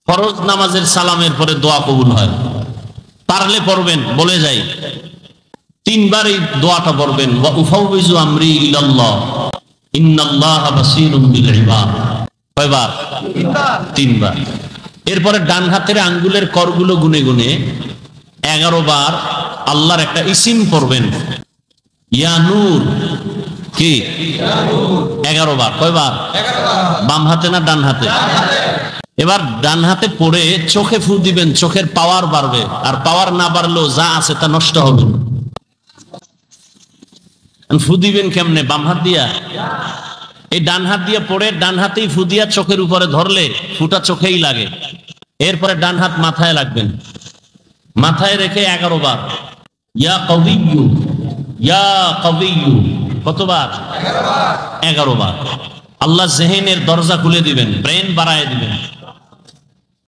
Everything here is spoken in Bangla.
ফরজ নামাজের সালামের পরে দোয়া কবুল হয়, পারলে পড়বেন, বলে যাই 3 বার এই দোয়াটা পড়বেন, ওয়া উফাউযু আমরি ইলাল্লাহ ইন্নাল্লাহা বাসীরুম বিল ইবাদ। কয়বার? 3 বার। এরপরে ডান হাতের আঙ্গুলের করগুলো গুনে গুনে 11 বার আল্লাহর একটা ইসিম পড়বেন, ইয়া নূর। কি? 11 বার। কয়বার? 11 বার। বাম হাতে না ডান হাতে? এবার ডান হাতে পড়ে চোখে ফু দিবেন, চোখের পাওয়ার বাড়বে, আর পাওয়ার না বাড়লেও যা আছে তা নষ্ট হবে। ফু দিবেন কেমনে? বাম হাত দিয়া। এই ডান হাত দিয়ে পড়ে ডান হাতেই ফু দিয়া চোখের উপরে ধরলে ফুটা চোখেই লাগে। এরপরে ডান হাত মাথায় রাখবেন, মাথায় রেখে 11 বার ইয়া কবিয়্যু ইয়া কবিয়্যু। কতবার? 11 বার। 11 বার। আল্লাহ জেহেনের দরজা খুলে দিবেন, ব্রেন বাড়ায় দিবেন।